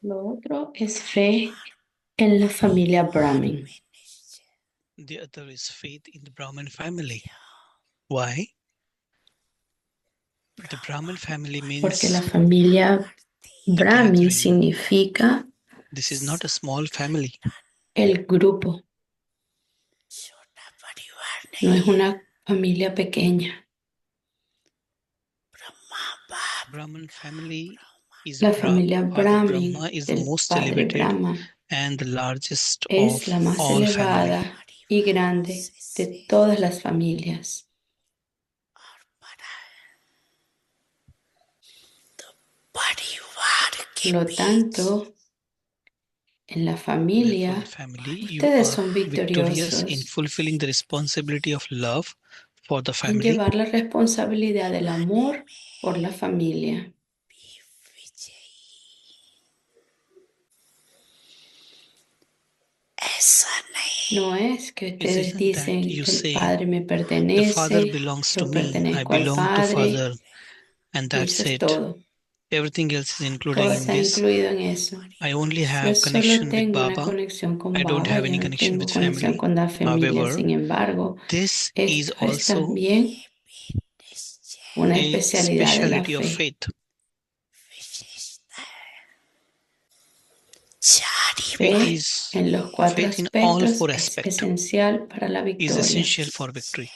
Lo otro es fe en la familia Brahmin, The other is faith in the Brahmin family. Why? The Brahmin family porque la means familia a Brahmin gathering. significa This is not a small family. el grupo, no es una familia pequeña. Brahmin family is La familia Father Brahmin Brahma is the del most padre elevated Brahma and the largest es of la más all family. elevada y grande de todas las familias. Por lo tanto, en la Therefore, in the familia, family, you ustedes are son victorious in victoriosos fulfilling the responsibility of love for the en family llevar la responsabilidad del amor por la familia. No es que It ustedes isn't that dicen you que el say, padre me the father pertenece, belongs to yo me, I pertenezco al belong to padre father, and y that's eso es it. todo. Everything else is including Todo in está this. incluido en eso. I only Yo have solo connection with tengo una Baba. conexión con I don't Baba, have yo any no connection with tengo conexión family. con la familia. However, Sin embargo, this is esto es also también una a especialidad de la speciality of fe. faith. Faith Fe is en los cuatro faith in all aspectos four es aspects esencial para la is victoria. essential for victory.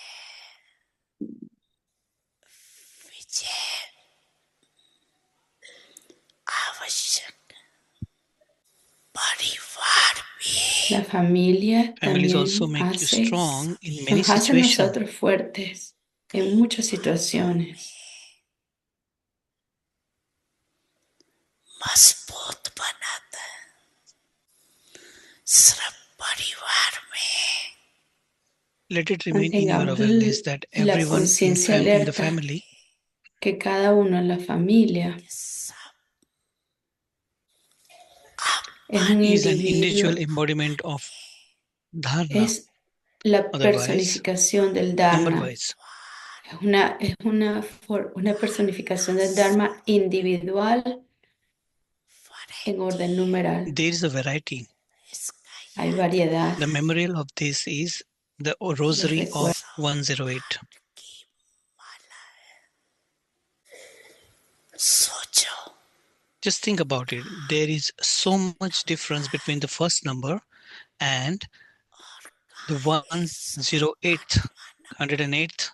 La familia Families also también make you strong in many nos hace a situations. nosotros fuertes en muchas situaciones. Let it remain in your Mantengamos awareness that la everyone conciencia in the alerta family que cada uno en la familia es un is an individual individuo, embodiment of dharna, es la otherwise, personificación del number Dharma. wise. Una personificación del Dharma individual en orden numeral. There is a variety. Hay variedad. The memorial of this is the Los Rosary recuerdos. of 108. Just think about it. There is so much difference between the first number and the 108th, 108th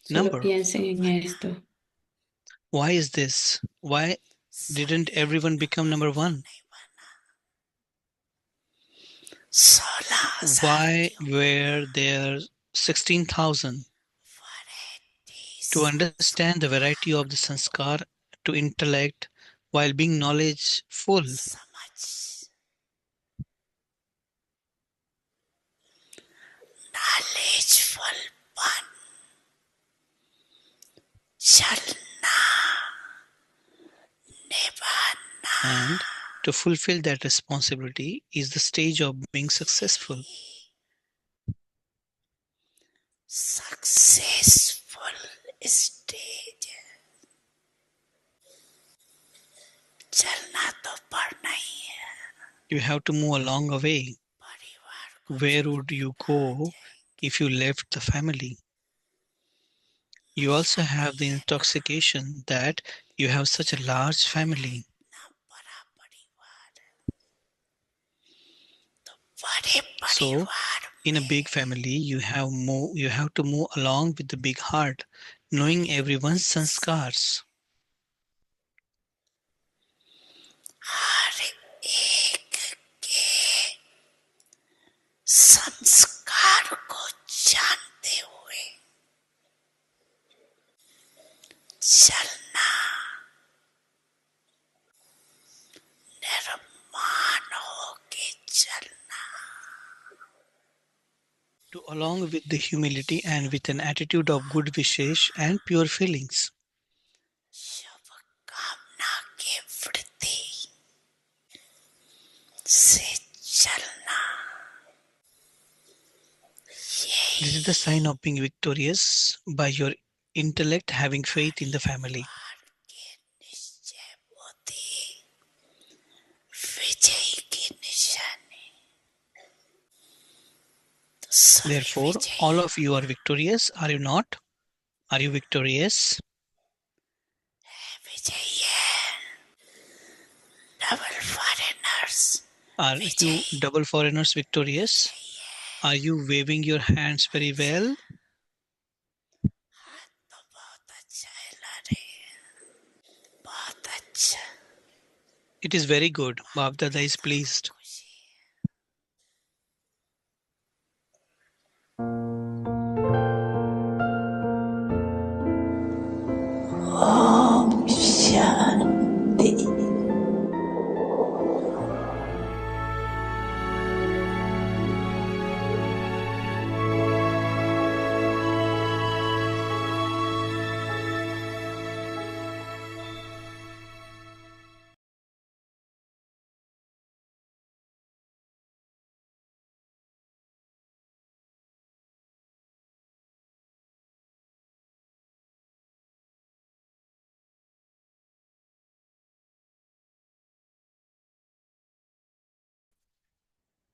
Solo number. piensen en esto. Why is this? Why didn't everyone become number one? Why were there 16,000? To understand the variety of the sanskar, to intellect while being knowledgeful. And to fulfill that responsibility is the stage of being successful. You have to move a long way. Where would you go if you left the family? You also have the intoxication that you have such a large family. So, in a big family, you have to move along with the big heart, knowing everyone's sanskars. To along with the humility and with an attitude of good wishes and pure feelings. This is the sign of being victorious by your intellect having faith in the family. Therefore, all of you are victorious. Are you not? Are you victorious? Are you double foreigners victorious? Are you waving your hands very well? It is very good. Bap Dada is pleased. Om Shanti.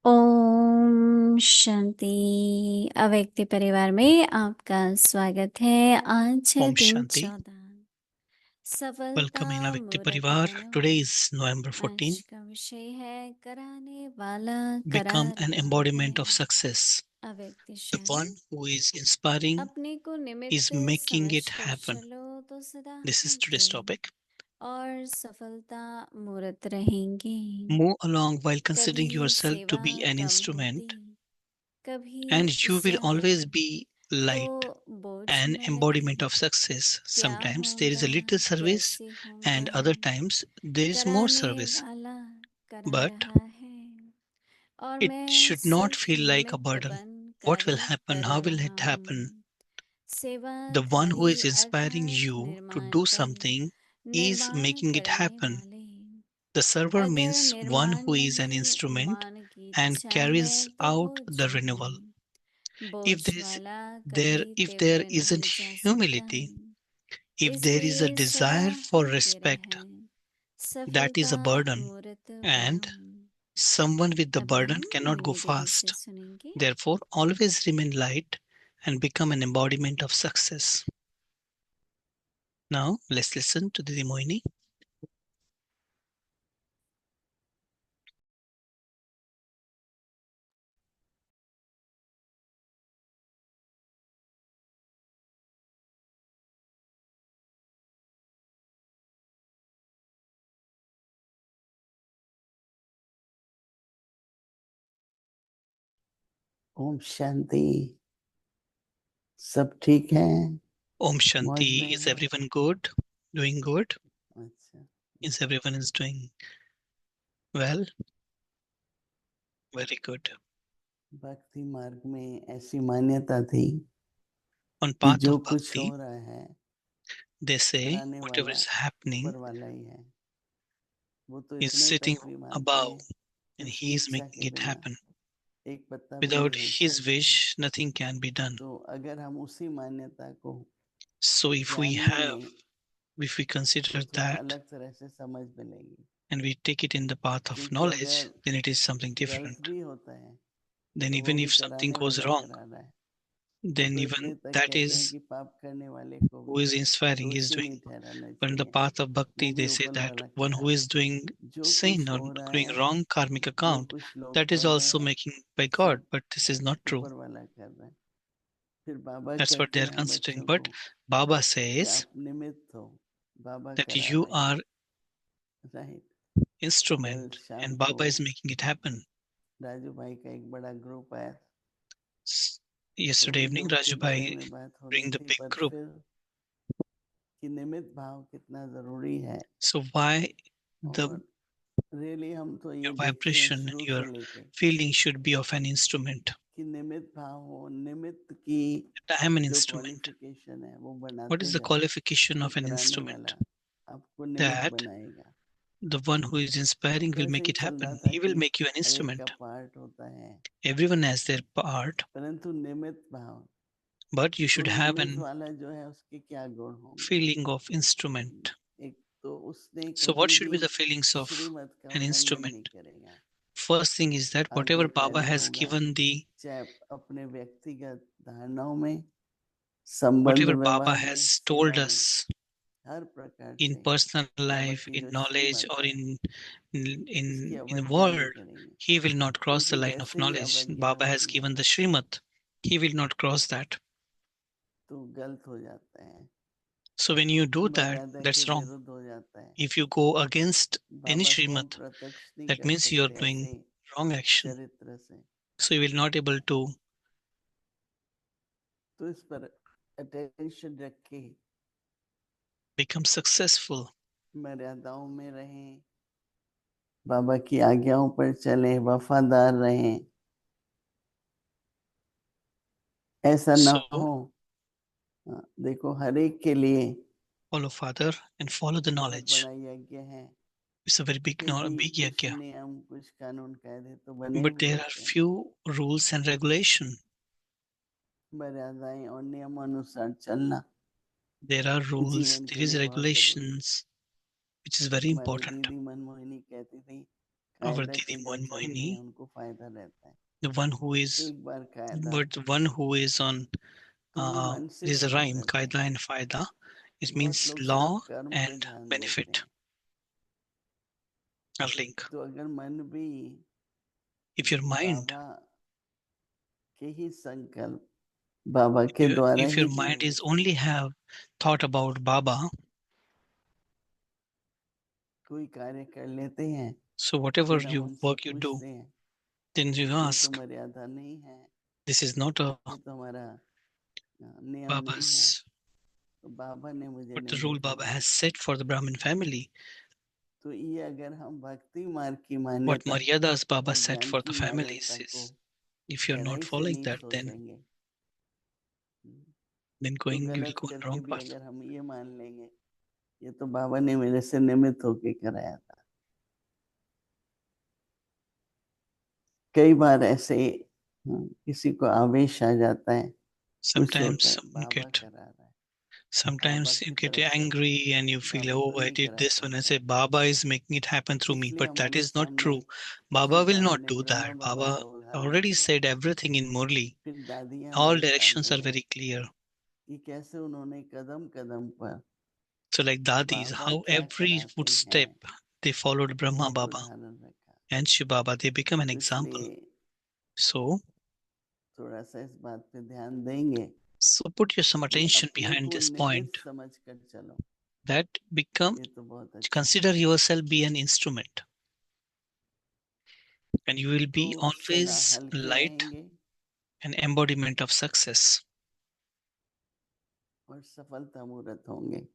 Om Shanti. अव्यक्ति परिवार में आपका स्वागत है। आज है Om दिन Shanti. 14 सफलता Welcome in Avyakti मूर्त Parivar. बनना। Today is November 14. आज का विषय है कराने वाला Become करा an रहा embodiment है। of success. अव्यक्ति The क्षण one who is inspiring अपने को is निमित्त making it समझकर happen. चलो तो सदा This is today's आगे topic. और सफलता मूर्त रहेंगी। Move along while considering कभी yourself to सेवा be an कम instrument, होती, कभी and you will उससे always अधिक, be तो light, बोझ an न embodiment लगे। of success. क्या Sometimes there is होगा a little service, कैसे and होगा, other times there is more कराने service. वाला करा But रहा है और it मैं should not सिर्फ feel like a निमित्त burden. बन What will कार्य happen? कर How will रहा it happen? हूँ। सेवा The one who is की inspiring अर्थात you to निर्माण do कर, something is निर्माण making it करने happen. वाले। The server अगर means one निर्माण who is an नहीं instrument मान की and इच्छा है carries तो out बोझ the है। renewal. बोझ If there is वाला there कभी if there तीव्र isn't नहीं जा सकता, humility, if there is a इसलिए सदा desire for आगे respect, रहें, that is सफलता a burden, मूर्त and बनो। someone with the अभी burden हम cannot go धीमी गति से fast. सुनेंगे। Therefore, always remain light and become an embodiment of success. Now, let's listen to Didi Moini. Om Shanti. सब ठीक है? Om मौज Shanti. में Is है? everyone good? Doing good? अच्छा, Is everyone is doing well? Very good. भक्ति मार्ग में ऐसी मान्यता थी On कि path जो of कुछ bhakti, हो रहा है they say कराने whatever वाला is happening ऊपर वाला ही है। वो तो is इतने sitting तक भी मानते above हैं and उसकी he is इच्छा making के it बिना happen. एक पत्ता भी Without नहीं हिल his सकते हैं। wish, nothing can be done. तो अगर हम उसी मान्यता को So if we जानने have, में if we consider तो थोड़ा that अलग तरह से समझ मिलेगी, and we take it in the path of क्योंकि knowledge, अगर then it is something गलत different. भी होता है Then तो वो even भी if something कराने goes वाला wrong, करा रहा है। वो then तो even इतने तक that कहते हैं is कि पाप करने वाले को who भी is inspiring is दोषी doing. नहीं ठहराना But in the चाहिए, path of वो bhakti, भी they say ऊपर that वाला one करा who रहा is है। doing जो sin कुछ or हो रहा doing है, wrong karmic जो account, कुछ लोग that is कर रहे also हैं, making by God. सब But this is not true. ऊपर वाला कर रहा है। फिर बाबा That's what कहते they are हैं considering. बच्चों But को Baba कि says आप निमित्त हो, बाबा that करा you रहे हैं। are right. कल instrument शाम and को Baba is making it happen. Raju भाई का एक बड़ा ग्रुप आया, तो Yesterday भी evening, दुख के Raju बारे Bhai में बात हो रही bring the थी, big पर group. फिर कि निमित्त भाव कितना जरूरी है। So why the और रियली हम तो ये your देखते हैं vibration, शुरू your से लेके feeling should be of an instrument. कि निमित्त भाव हो, निमित्त की I am an जो instrument. क्वालिफिकेशन है वो What बनाते is the जाए, qualification तो of an कराने instrument? वाला आपको निमित्त That बनाएगा। the one who is तो inspiring will कल से make ही it चल रहा happen. था He will कि make you an हर एक का instrument. पार्ट होता है, Everyone has their part, परंतु निमित्त भाव, but you तो should have निमित्त an वाला जो है उसके क्या गुण होंगे। feeling of instrument. एक तो उसने So what कभी should भी be the feelings of श्रीमत का an उल्लंघन नहीं instrument? करेगा। First thing is that whatever आगे Baba पहले has होगा, given the, चाहे अपने व्यक्तिगत धारणाओं में, संबंध whatever Baba व्यवहार में, has सेवा told में, us हर प्रकार in से personal बाबा life, की in जो knowledge, श्रीमत or है इसकी in the अवज्ञा नहीं world, करेंगे, he will not cross the क्योंकि line of जैसे ही knowledge. अवज्ञा Baba has होती है given the Srimad. He will not cross that. तो गलत हो जाता है, So when you do that, मर्यादा के that's wrong. विरुद्ध हो जाता है। If you go against any बाबा को हम Srimad, प्रत्यक्ष नहीं that कर means you are सकते doing ऐसे wrong action. चरित्र से, So you will not able to तो इस पर अटेंशन रख के become successful. मर्यादाओं में रहें, बाबा की आज्ञाओं पर चलें, वफादार रहें, ऐसा ना So हो। देखो हर एक के लिए follow Father and follow the बहुत knowledge. बड़ा यज्ञ है, It's a very big, क्योंकि big कुछ yajna. नियम, कुछ कानून कायदे तो बने But हुए there are होते हैं, few rules and regulation. मर्यादाएं और नियम अनुसार चलना There are rules, जीवन there के is लिए बहुत जरूरी है। regulations, which is very हमारी important. दीदी मनमोहिनी कहती थी, Our कायदा Didi सीधा चलते हैं Mohinmohini, उनको फायदा रहता है, the one who is, एक बार कायदा but the one who is on, तो वो मन से there's a शुरू rhyme, करते Qaida हैं। and Faida. It बहुत means लोग law सिर्फ कर्म पे and ध्यान देते benefit, हैं, a link. तो अगर मन भी If your mind, बाबा के ही संकल्प, बाबा के द्वारा if ही your दिए mind हुए is only have thought about Baba, कोई कार्य कर लेते हैं, so whatever फिर हम you उनसे work you do, पूछते हैं, then you ये तो ask, मर्यादा नहीं है, this is not a ये तो हमारा नियम नहीं है, Baba's, तो बाबा ने मुझे but the नहीं rule Baba बताया। has set for the Brahmin family. तो ये अगर हम भक्ति मार्ग की What मान्यता Maryadas Baba और set ज्ञान for the की families मान्यता को is, if you're not गहराई से following नहीं that, then सोचेंगे, then तो you will गलत go on करके wrong भी path. अगर हम ये मान लेंगे, ये तो बाबा ने मेरे से निमित्त होके कराया था। कई बार ऐसे किसी को आवेश आ जाता है, कुछ होता Sometimes है, you बाबा get, करा रहा है, बाबा sometimes you की get तरफ से, angry and you feel, बाबा तो oh, I नहीं did करा this when I सकता, say Baba is making it happen through me, इसलिए but that हमारे is not सामने true. उस Baba दिन will बाबा not ने do Brahma that. Baba Baba का उदाहरण already दिया, said everything in Murli. फिर दादियां All हमारे directions सामने are है very clear. कि कैसे उन्होंने कदम कदम पर So like Dadis, Baba how क्या every कराते हैं footstep they followed Brahma उसको Baba धारण रखा, and Shiv Baba, they become an तो example. इसलिए So थोड़ा सा इस बात पे ध्यान देंगे put your some कि attention अपने behind को this निमित्त point, समझ कर चलो, that become, ये तो बहुत अच्छा है। consider yourself be an instrument, and you will तो be सदा always हल्के light, रहेंगे an embodiment of success. और सफलता मूर्त होंगे।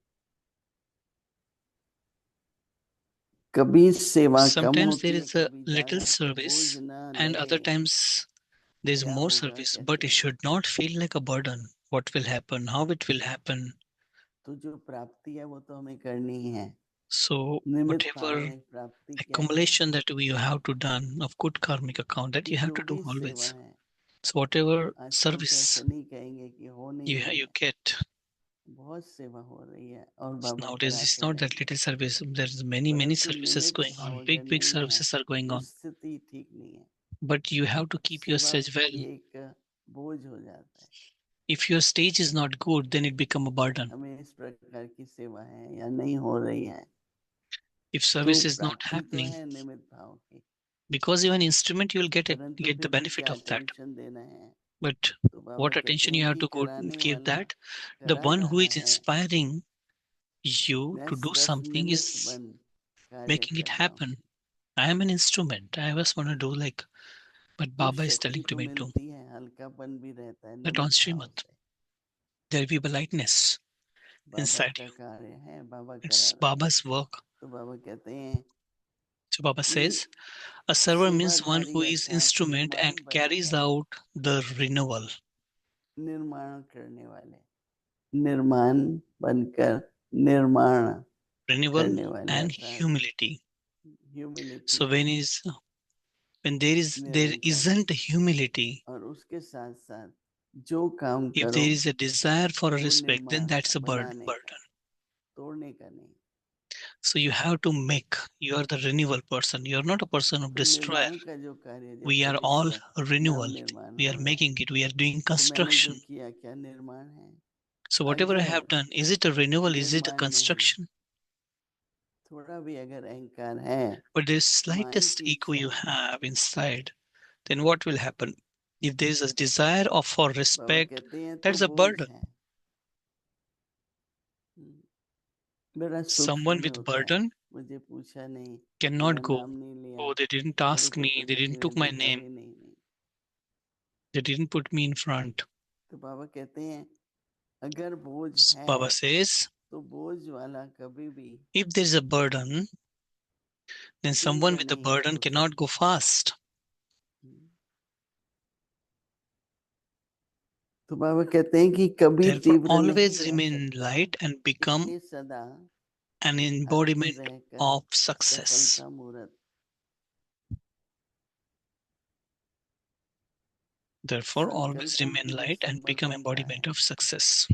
कभी सेवा कम Sometimes there होती है, is a कभी little ज्यादा, तो बोझ service, ना and लगे, other times there is क्या more होगा service, कैसे but it होगा, should not feel like a burden. What will happen? How it will happen? तो जो प्राप्ति है वो तो हमें करनी ही है। So निमित्त भाव whatever में प्राप्ति क्या है accumulation that you have to done of good karmic account, that कि you have जो to do भी सेवा always. है, So whatever आजकल तो ऐसे service नहीं कहेंगे कि हो नहीं रही you है, get, बहुत सेवा हो रही है और बाबा nowadays it's कराते not that रहेंगे, little service. There's many परंतु services निमित्त going भाव on. अगर Big नहीं है services are going तो on. स्थिति ठीक नहीं है, But you have to keep your सेवा stage well. भी एक बोझ हो जाता है। If your stage is not good, then it become a burden. हमें इस प्रकार की सेवा है या नहीं हो रही है, If तो service is not प्राप्ति तो happening, है निमित्त भाव की, because you're an instrument, you will get परंतु get the फिर भी benefit क्या of that. अटेंशन देना है, But तो बाबा what कहते attention you हैं have कि to go कराने give वाला that, the करा one who रहा is है, inspiring you मैं to do सिर्फ something निमित्त is बन कार्य making it कर रहा हूँ। happen. I am an instrument. I just want to do like, but तो Baba is शक्ति telling to तो me to. मिलती है, हल्कापन भी रहता है That on निमित्त भाव Srimad, से। there will be a lightness Baba inside का you. कार्य है, बाबा करा It's रहा है, Baba's work. तो बाबा कहते हैं So Baba कि says, a server means one सेवाधारी who is अर्थात instrument and निर्माण carries बनकर, out the renewal. निर्माण करने वाले, निर्माण बनकर निर्माण Renewal करने वाले and अर्थात humility. Humility So when there Nirankar, isn't humility, और उसके साथ साथ जो काम if करो there is a desire for a वो respect, then निर्माण that's का, a burden. बनाने का, तोड़ने का नहीं। So you have to make, you are the renewal person. You are not a person of तो destroyer. निर्माण का जो कार्य We जैसे are all विश्व renewal. नवनिर्माण We are हो रहा है, making it. We are doing तो मैंने जो construction. किया क्या निर्माण है? So whatever I अगर have done, is it a renewal? Is it a निर्माण नहीं, construction? थोड़ा भी अगर अहंकार है, But there's माया slightest की ego you इच्छा, have inside, then what will happen? If there is a desire of for Baba respect, कहते हैं that तो is a बोझ burden. है। बड़ा Someone सूक्ष्म में with होता है, burden मुझे पूछा नहीं, cannot मेरा go. नाम नहीं लिया, Oh, they didn't मेरे ask को me. तो They किसी didn't ने took my देखा name. भी नहीं। They didn't put me in front. तो बाबा कहते हैं अगर बोझ Baba है says, तो बोझ वाला कभी भी if there is a burden, then someone तीव्र with a नहीं burden हो cannot सकता। go fast. तो बाबा कहते हैं कि कभी Therefore, तीव्र नहीं always रह remain सकता, light and become इसलिए सदा an स्थिर embodiment रहकर of success. सफलता मूर्त। Therefore, always संकल्पों remain की जो light and become सफलता का embodiment है, of success.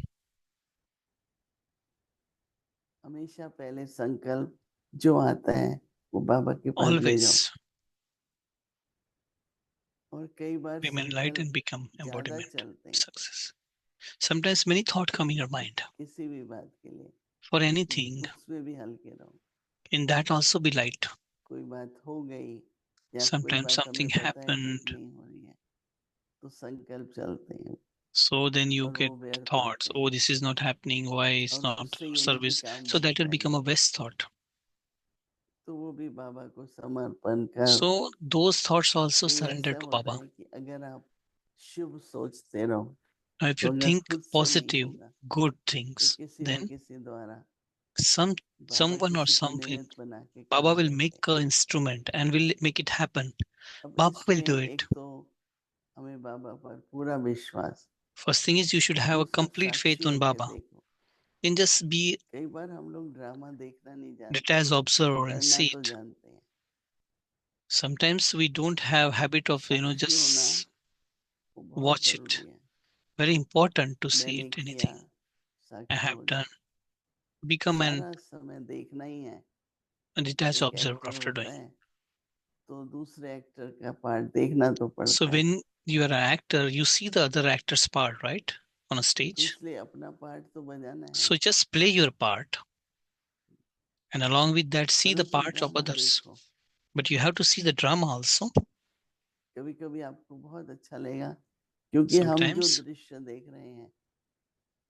हमेशा पहले संकल्प जो आता है वो बाबा के पास ले जाओ। Always और कई बार remain light and संकल्प become ज्यादा embodiment चलते of हैं success. Sometimes many thoughts come in your mind किसी भी बात के लिए, for anything. उसमें भी हल्के रहो। In that also be light. कोई बात हो गई या कोई Sometimes बात something हमें पता है ठीक happened, नहीं हो रही है, तो संकल्प चलते हैं so then you और get वो व्यर्थ thoughts, होते हैं oh, this is not happening, why it's और not उससे ये नहीं कि service. काम So that will बढ़ता become a नहीं, waste thought. तो वो भी बाबा को समर्पण कर। So those thoughts also कई surrender ऐसा to होता Baba. है कि अगर आप शुभ सोचते रहो Now, if तो you अगर think खुद से नहीं positive, होगा good तो things, किसी न then किसी द्वारा some बाबा someone or किसी को something, निमित्त बना के Baba काम will करते make हैं। an instrument and will make it happen. अब Baba will इसमें do it. एक तो हमें बाबा पर पूरा विश्वास, First thing is you should have a दूसरा complete साक्षी faith on होके Baba. देखो। Then just be कई बार हम लोग ड्रामा देखना नहीं जानते, detached observer and करना see तो it. जानते हैं। Sometimes we don't have habit of साक्षी होना just वो बहुत watch it. जरूरी है। Very important to see मैंने it. किया, Anything I साक्षी have हो done, जाओ। become an सारा समय देखना ही है। a detached एक observer एक्टर after होता doing. है तो दूसरे एक्टर का पार्ट देखना तो So पड़ता है, when you are an actor, you see the other actor's part, right, on a तो stage. इसलिए अपना पार्ट तो बजाना है। So just play your part, and along with that, see the परंतु parts of ड्रामा others. देखो, But you have to see the drama also. कभी कभी आपको बहुत अच्छा लगेगा क्योंकि हम जो Sometimes, दृश्य देख रहे हैं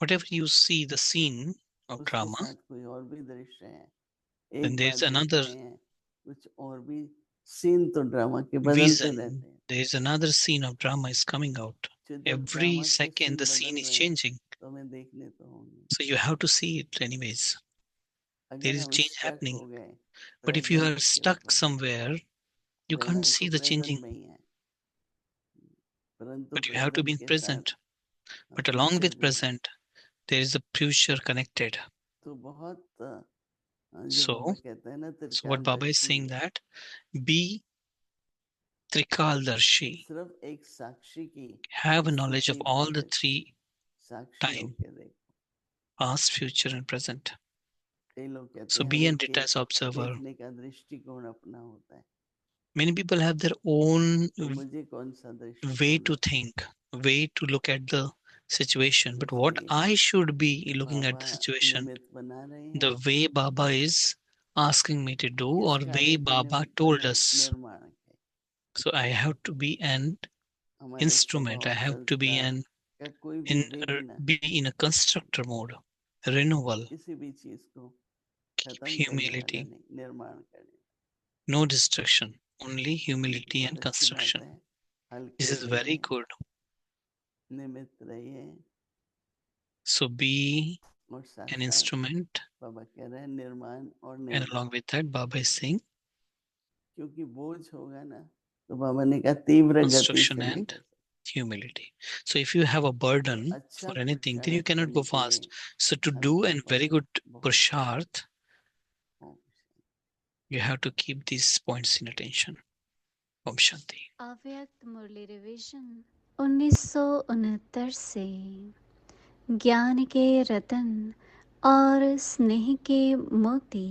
whatever you see, the scene of उसके drama, साथ कोई और भी दृश्य है, then एक बात there's देख another रहे हैं कुछ और भी सीन तो ड्रामा के बदलते vision. रहते हैं। There's another scene of drama is coming out. तो जब Every ड्रामा के second, सीन the बदल scene is रहे हैं changing. तो हमें देखने तो होंगे। So you have to see it anyways. There अगर is हम change स्टक happening. हो गए But if you present are के stuck ऊपर, somewhere, you can't रहना see तो the प्रेजेंट changing. में ही है, परंतु But you have to be present in के साथ present. But along future with भी है। present, there is a future connected. तो बहुत जो So, बाबा कहते हैं ना so what Baba is त्रिकालदर्शी, saying that be Trikaldarshi, सिर्फ एक साक्षी की have a knowledge of स्थिति all भर the सकते, three साक्षी time, होके देखो। past, future, and present. कई लोग कहते So हैं be हर a एक के detached observer. देखने का दृष्टिकोण अपना होता है, Many people have their own तो मुझे कौन सा way दृष्टिकोण to है? think, way to look at the situation. But what इसलिए I should be looking at Baba the situation, निमित्त बना रहे हैं, the way Baba is asking me to do, किस or कार्य way को Baba निमित्त told बना us. निर्माण के। So I have to be an हमारे instrument. I स्वभाव have to be संस्कार an का कोई भी in विघ्न be in a constructor mode, renewal, किसी भी चीज को keep खत्म करने वाला humility, नहीं, निर्माण करने। no destruction, only ये humility बहुत and अच्छी बात construction. है। हल्के This is very रहिए, good. निमित्त रहिए So be और साथ an साथ instrument, बाबा कह रहे हैं निर्माण और and निर्माण, along with that, Baba is saying क्योंकि बोझ होगा ना तो बाबा ने कहा तीव्र गति construction से नहीं and कर सकते। humility. So if you have a burden अच्छा for anything, then you पुरुषार्थ cannot go करने के लिए fast. So to do हल्का a very good बहुत purushart, हो। you have to keep these points in attention. Om Shanti. अव्यक्त मुरली revision 1969 से ज्ञान के रतन और स्नेह के मोती